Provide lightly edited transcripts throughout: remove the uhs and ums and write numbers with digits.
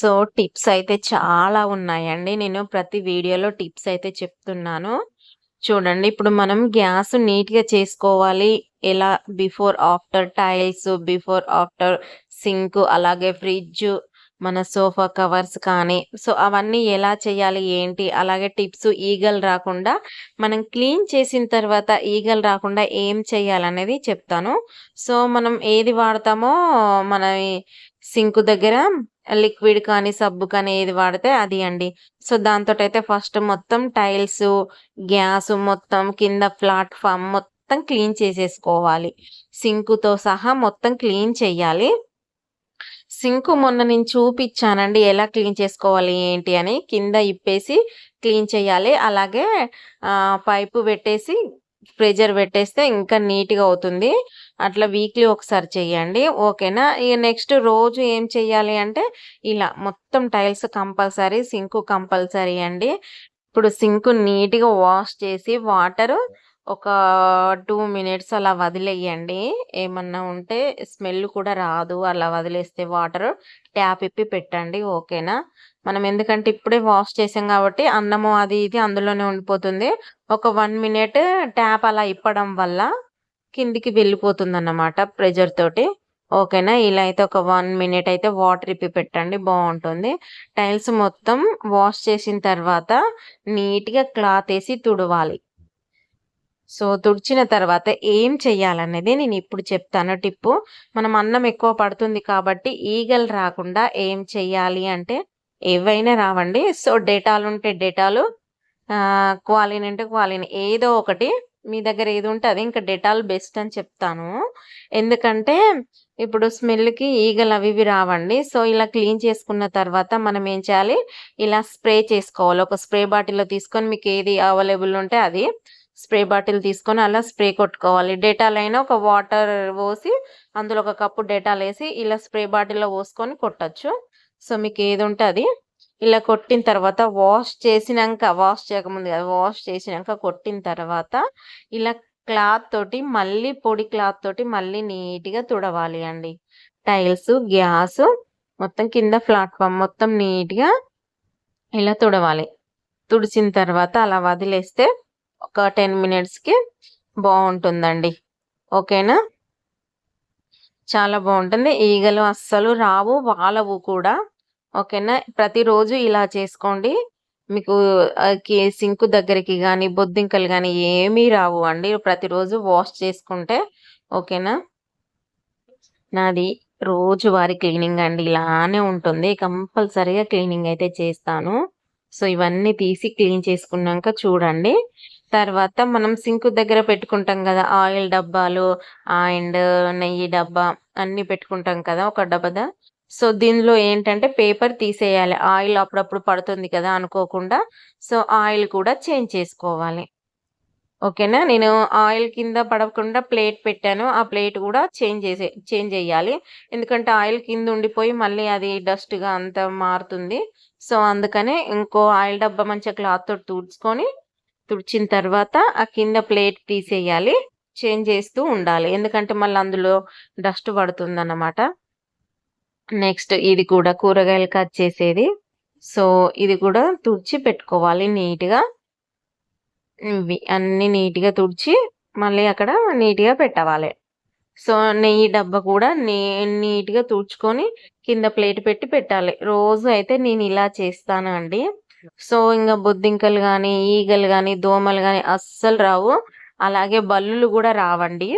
So, tips అయితే చాలా ఉన్నాయండి. నేను ప్రతి వీడియోలో టిప్స్ అయితే చెప్తున్నాను. చూడండి, ఇప్పుడు మనం గ్యాస్ నీట్‌గా చేసుకోవాలి. ఎలా before, after tiles, before, after sink, అలాగే ఫ్రిడ్జ్, మన సోఫా కవర్స్ కానీ, సో, అవన్నీ ఎలా చేయాలి, ఏంటి, అలాగే టిప్స్ ఈగలు రాకుండా, మనం క్లీన్ చేసిన తర్వాత ఈగలు రాకుండా ఏం చేయాలనేది చెప్తాను. సో, మనం ఏది వాడతామో మన సింక్ దగ్గర లిక్విడ్ కానీ, సబ్బు కానీ ఏది వాడితే అది అండి. సో, దాంతోటైతే ఫస్ట్ మొత్తం టైల్సు, గ్యాసు మొత్తం కింద ప్లాట్‌ఫార్మ్ మొత్తం క్లీన్ చేసేసుకోవాలి. సింకుతో సహా మొత్తం క్లీన్ చెయ్యాలి. సింకు మొన్న నేను చూపిచ్చానండి ఎలా క్లీన్ చేసుకోవాలి ఏంటి అని. కింద ఇప్పేసి క్లీన్ చేయాలి. అలాగే పైపు పెట్టేసి ప్రెషర్ పెట్టేస్తే ఇంకా నీట్‌గా అవుతుంది. అట్లా వీక్లీ ఒకసారి చెయ్యండి. ఓకేనా? ఇగ నెక్స్ట్ రోజు ఏం చెయ్యాలి అంటే ఇలా మొత్తం టైల్స్ కంపల్సరీ, సింకు కంపల్సరీ అండి. ఇప్పుడు సింకు నీట్‌గా వాష్ చేసి వాటరు ఒక 2 మినిట్స్ అలా వదిలేయండి. ఏమన్నా ఉంటే స్మెల్ కూడా రాదు. అలా వదిలేస్తే వాటరు. ట్యాప్ ఇప్పి పెట్టండి. ఓకేనా? మనం ఎందుకంటే ఇప్పుడే వాష్ చేసాం కాబట్టి అన్నము అది ఇది అందులోనే ఉండిపోతుంది. ఒక 1 మినిట్ ట్యాప్ అలా ఇప్పడం వల్ల కిందికి వెళ్ళిపోతుందన్నమాట ప్రెషర్ తోటి. ఓకేనా? ఇలా అయితే ఒక 1 మినిట్ అయితే వాటర్ ఇప్పి పెట్టండి బావుంటుంది. టైల్స్ మొత్తం వాష్ చేసిన తర్వాత నీట్‌గా క్లాత్ ఏసి తుడవాలి. సో, తుడిచిన తర్వాత ఏం చెయ్యాలనేది నేనిప్పుడు చెప్తాను టిప్పు. మనం అన్నం ఎక్కువ పడుతుంది కాబట్టి ఈగలు రాకుండా ఏం చెయ్యాలి అంటే ఏవైనా రావండి. సో, డెటాల్ ఉంటే డెటాలు, క్వాలిన్ అంటే క్వాలిన్ ఏదో ఒకటి మీ దగ్గర ఏదుంటే అది. ఇంకా డెటాల్ బెస్ట్ అని చెప్తాను. ఎందుకంటే ఇప్పుడు స్మెల్‌కి ఈగలు అవి ఇవి రావండి. సో, ఇలా క్లీన్ చేసుకున్న తర్వాత మనం ఏం చేయాలి, ఇలా స్ప్రే చేసుకోవాలి. ఒక స్ప్రే బాటిల్‌లో తీసుకొని మీకేది అవైలబుల్ ఉంటే అది. స్ప్రే బాటిల్ తీసుకొని అలా స్ప్రే కొట్టుకోవాలి. డెటాల్ అయినా ఒక వాటర్ పోసి అందులో ఒక కప్పు డెటాల్ ఏసి ఇలా స్ప్రే బాటిల్‌లో పోసుకొని కొట్టొచ్చు. సో, మీకేదుంటే అది. ఇలా కొట్టిన తర్వాత వాష్ చేయకముందు కాదు, వాష్ చేసినంక కొట్టిన తర్వాత ఇలా క్లాత్ తోటి మళ్ళీ పొడి క్లాత్ తోటి మళ్ళీ నీట్‌గా తుడవాలి అండి. టైల్సు, గ్యాసు మొత్తం కింద ప్లాట్‌ఫార్మ్ మొత్తం నీట్‌గా ఇలా తుడవాలి. తుడిచిన తర్వాత అలా వదిలేస్తే ఒక 10 మినిట్స్‌కి బావుంటుందండి. ఓకేనా? చాలా బావుంటుంది. ఈగలు అస్సలు రావు, వాలవు కూడా. ఓకేనా? ప్రతిరోజు ఇలా చేసుకోండి. మీకు సింకు దగ్గరికి గానీ, బొద్దింకలు గానీ ఏమీ రావు అండి. ప్రతిరోజు వాష్ చేసుకుంటే. ఓకేనా? నాది రోజువారీ క్లీనింగ్ అండి. ఇలానే ఉంటుంది. కంపల్సరీగా క్లీనింగ్ అయితే చేస్తాను. సో, ఇవన్నీ తీసి క్లీన్ చేసుకున్నాక చూడండి. తర్వాత మనం సింక్ దగ్గర పెట్టుకుంటాం గదా! ఆయిల్ డబ్బాలు అండ్ నెయ్యి డబ్బా అన్నీ పెట్టుకుంటాం కదా! ఒక డబ్బదా. సో, దీనిలో ఏంటంటే పేపర్ తీసేయాలి. ఆయిల్ అప్పుడప్పుడు పడుతుంది కదా అనుకోకుండా. సో, ఆయిల్ కూడా చేంజ్ చేసుకోవాలి. ఓకేనా? నేను ఆయిల్ కింద పడకుండా ప్లేట్ పెట్టాను. ఆ ప్లేట్ గూడా చేంజ్ జెయ్యాలి. ఎందుకంటే ఆయిల్ కింద ఉండిపోయి మళ్ళీ అది డస్ట్‌గా అంతా మారుతుంది. సో, అందుకనే ఇంకో ఆయిల్ డబ్బా మంచిగా క్లాత్‌తోటి తుడిచిన తర్వాత ఆ కింద ప్లేట్ తీసేయాలి. చేంజ్ చేస్తూ ఉండాలి. ఎందుకంటే మళ్ళీ అందులో డస్ట్ పడుతుందన్నమాట. నెక్స్ట్ ఇది కూడా కూరగాయలు కట్ చేసేది. సో, ఇది కూడా తుడిచి పెట్టుకోవాలి నీట్‌గా. ఇవి అన్నీ నీట్‌గా తుడిచి మళ్ళీ అక్కడ నీట్‌గా పెట్టవాలి. సో, నెయ్యి డబ్బా కూడా నీట్‌గా తుడుచుకొని కింద ప్లేట్ పెట్టి పెట్టాలి. రోజు అయితే నేనిలా చేస్తాను అండి. సో, ఇంగ బొద్దింకలు గానీ, ఈగలు గానీ, దోమలు గానీ అస్సలు రావు. అలాగే బల్లులు గూడా రావండి.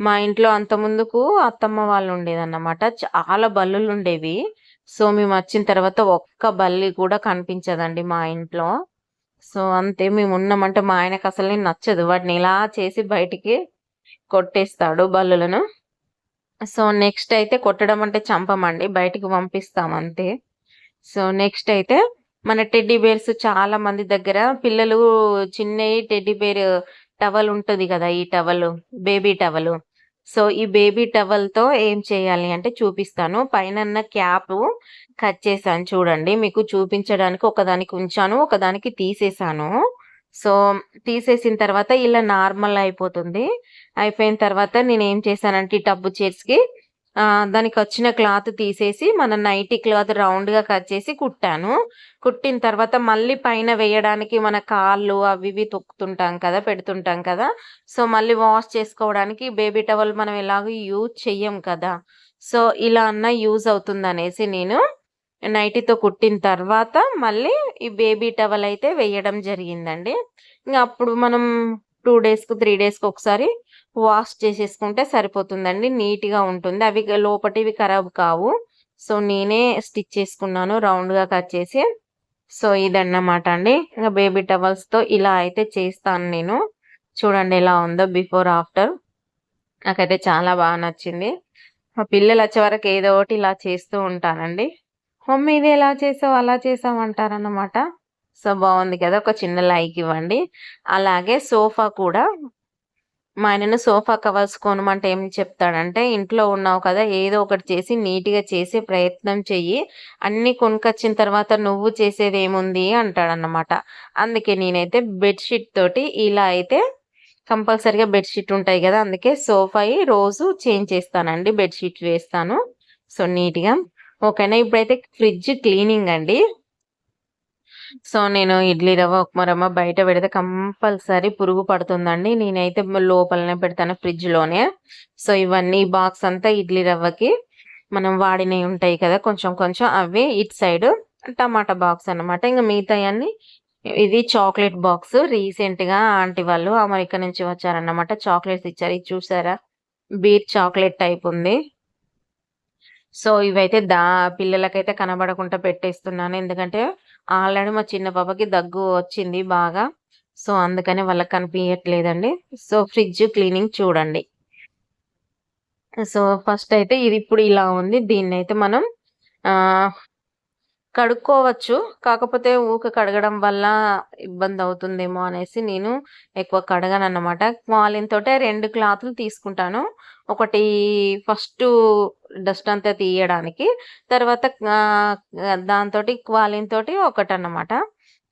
మా ఇంట్లో అంతకుముందుకు అత్తమ్మ వాళ్ళు ఉండేదన్నమాట. చాలా బల్లులుండేవి. సో, మేమొచ్చిన తర్వాత ఒక్క బల్లి కూడా కనిపించదండి మా ఇంట్లో. సో, అంతే మేమున్నామంటే మా ఆయనకసలే నచ్చదు. వాటిని ఇలా చేసి బయటికి కొట్టేస్తాడు బల్లులను. సో, నెక్స్ట్ అయితే కొట్టడం అంటే చంపమండి. బయటికి పంపిస్తాం అంతే. సో, నెక్స్ట్ అయితే మన టెడ్డీ బేర్స్ చాలా మంది దగ్గర పిల్లలు చిన్నయి టెడ్డీ బేర్ టవల్ ఉంటది గదా! ఈ టవలు, బేబీ టవలు. సో, ఈ బేబీ టవల్‌తో ఏం చేయాలి అంటే చూపిస్తాను. పైనున్న క్యాపు కట్ చేశాను చూడండి. మీకు చూపించడానికి ఒకదానికి ఉంచాను. ఒకదానికి తీసేశాను. సో, తీసేసిన తర్వాత ఇలా నార్మల్ అయిపోతుంది. అయిపోయిన తర్వాత నేనేం చేశానంటే ఈ టబ్బు చైర్స్‌కి దానికొచ్చిన క్లాత్ తీసేసి మన నైటీ క్లాత్ రౌండ్‌గా కట్ చేసి కుట్టాను. కుట్టిన తర్వాత మళ్ళీ పైన వేయడానికి మన కాళ్ళు అవి ఇవి తొక్కుతుంటాం కదా! పెడుతుంటాం కదా! సో, మళ్ళీ వాష్ చేసుకోవడానికి బేబీ టవల్ మనం ఎలాగో యూజ్ చెయ్యం కదా! సో, ఇలా అన్నా యూజ్ అవుతుందనేసి నేను నైటీతో కుట్టిన తర్వాత మళ్ళీ ఈ బేబీ టవల్ అయితే వేయడం జరిగిందండి. ఇంగ అప్పుడు మనం 2 డేస్‌కి, 3 డేస్‌కి ఒకసారి వాష్ చేసేసుకుంటే సరిపోతుందండి. నీట్‌గా ఉంటుంది. అవి లోపటివి ఖరాబ్ కావు. సో, నేనే స్టిచ్ చేసుకున్నాను రౌండ్‌గా కట్ చేసి. సో, ఇదన్నమాట అండి. ఇంగ బేబీ టవల్స్‌తో ఇలా అయితే చేస్తాను నేను. చూడండి ఎలా ఉందో బిఫోర్, ఆఫ్టర్. నాకైతే చాలా నచ్చింది. మా పిల్లలొచ్చే వరకు ఏదో ఒకటి ఇలా చేస్తూ ఉంటానండి. మమ్మీ ఇది ఎలా చేసావు, అలా చేసావు అంటారన్నమాట. సో, బావుంది కదా! ఒక చిన్న లైక్ ఇవ్వండి. అలాగే సోఫా కూడా మా ఆయనను సోఫా కవర్స్ కొనమంటే ఏం చెప్తాడంటే, "ఇంట్లో ఉన్నావు కదా! ఏదో ఒకటి చేసి నీట్‌గా చేసే ప్రయత్నం చెయ్యి. అన్నీ కొనుకొచ్చిన తర్వాత నువ్వు చేసేదేముంది" అంటాడన్నమాట. అందుకే నేనైతే బెడ్‌షీట్ తోటి ఇలా అయితే కంపల్సరీగా బెడ్‌షీట్ ఉంటాయి గదా! అందుకే సోఫాయి రోజు చేంజ్ చేస్తానండి. బెడ్‌షీట్ వేస్తాను. సో, నీట్‌గా. ఓకేనా. ఇప్పుడైతే ఫ్రిడ్జ్ క్లీనింగ్ అండి. సో, నేను ఇడ్లీ రవ్వ, ఉప్మా రవ్వ బయట పెడితే కంపల్సరీ పురుగు పడుతుందండి. నేనైతే లోపలనే పెడతాను ఫ్రిడ్జ్‌లోనే. సో, ఇవన్నీ బాక్స్ అంతా ఇడ్లీ రవ్వకి మనం వాడినయి ఉంటాయి కదా! కొంచెం కొంచెం అవి ఇటు సైడు టమాటా బాక్స్ అన్నమాట. ఇంక మిగతాయన్నీ ఇది చాక్లేట్ బాక్స్. రీసెంట్‌గా ఆంటీ వాళ్ళు అమెరికా నుంచి వచ్చారన్నమాట. చాక్లేట్స్ ఇచ్చారు. ఇది చూసారా? బీర్ చాక్లేట్ టైప్ ఉంది. సో, ఇవైతే పిల్లలకైతే కనబడకుండా పెట్టేస్తున్నాను. ఎందుకంటే, ఆల్రెడీ మా చిన్న పాపకి దగ్గు వచ్చింది బాగా. సో, అందుకని వాళ్ళకి కనిపియట్లేదండి. సో, ఫ్రిడ్జ్ క్లీనింగ్ చూడండి. సో, ఫస్ట్ అయితే ఇది ఇప్పుడు ఇలా ఉంది. దీన్నైతే మనం ఆహ్ కడుక్కోవచ్చు. కాకపోతే ఊకే కడగడం వల్ల ఇబ్బందవుతుందేమో అనేసి నేను ఎక్కువ కడగనన్నమాట. క్వాలిన్ తోటే 2 క్లాతులు తీసుకుంటాను. ఒకటి ఫస్టు డస్ట్ అంతా తీయడానికి. తర్వాత దాంతోటి క్వాలిన్ తోటి ఒకటన్నమాట.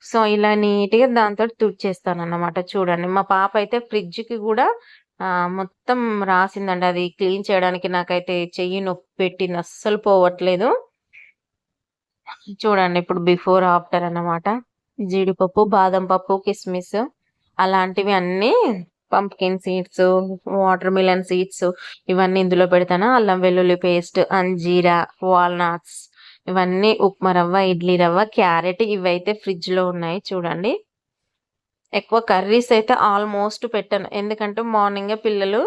సో, ఇలా నీట్‌గా దాంతోటి తుడిచేస్తానన్నమాట. చూడండి. మా పాప అయితే ఫ్రిడ్జ్‌కి గూడా మొత్తం రాసిందండి. అది క్లీన్ చేయడానికి నాకైతే చెయ్యి నొప్పి పెట్టింది. అస్సలు పోవట్లేదు. చూడండి ఇప్పుడు బిఫోర్, ఆఫ్టర్ అన్నమాట. జీడిపప్పు, బాదం పప్పు, కిస్మిస్ అలాంటివి అన్నీ pumpkin seeds, water melon seeds ఇవన్నీ ఇందులో పెడతాను. అల్లం వెల్లుల్లి పేస్ట్, అంజీరా, వాల్‌నట్స్ ఇవన్నీ ఉప్మా రవ్వ, ఇడ్లీ రవ్వ, క్యారెట్ ఇవైతే ఫ్రిడ్జ్‌లో ఉన్నాయి చూడండి. ఎక్కువ కర్రీస్ అయితే ఆల్మోస్ట్ పెట్టను. ఎందుకంటే మార్నింగే పిల్లలు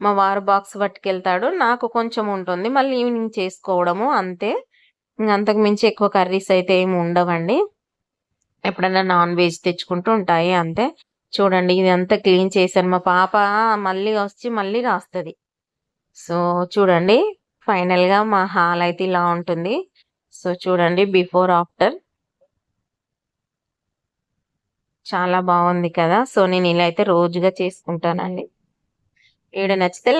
మా వారు బాక్స్ పట్టుకెళ్తాడు. నాకు కొంచెం ఉంటుంది. మళ్ళీ ఈవినింగ్ చేసుకోవడము అంతే. అంతకు మించి ఎక్కువ కర్రీస్ అయితే ఏమి ఉండవండి. ఎప్పుడన్నా నాన్ వెజ్ తెచ్చుకుంటూ ఉంటాయి అంతే. చూడండి ఇదంతా క్లీన్ చేశాను. మా పాప మళ్ళీ వచ్చి మళ్ళీ రాస్తది. సో, చూడండి ఫైనల్‌గా మా హాల్ అయితే ఇలా ఉంటుంది. సో, చూడండి బిఫోర్, ఆఫ్టర్ చాలా బావుంది కదా! సో, నేను ఇలా అయితే రోజుగా చేసుకుంటానండి. వీడియో నచ్చితే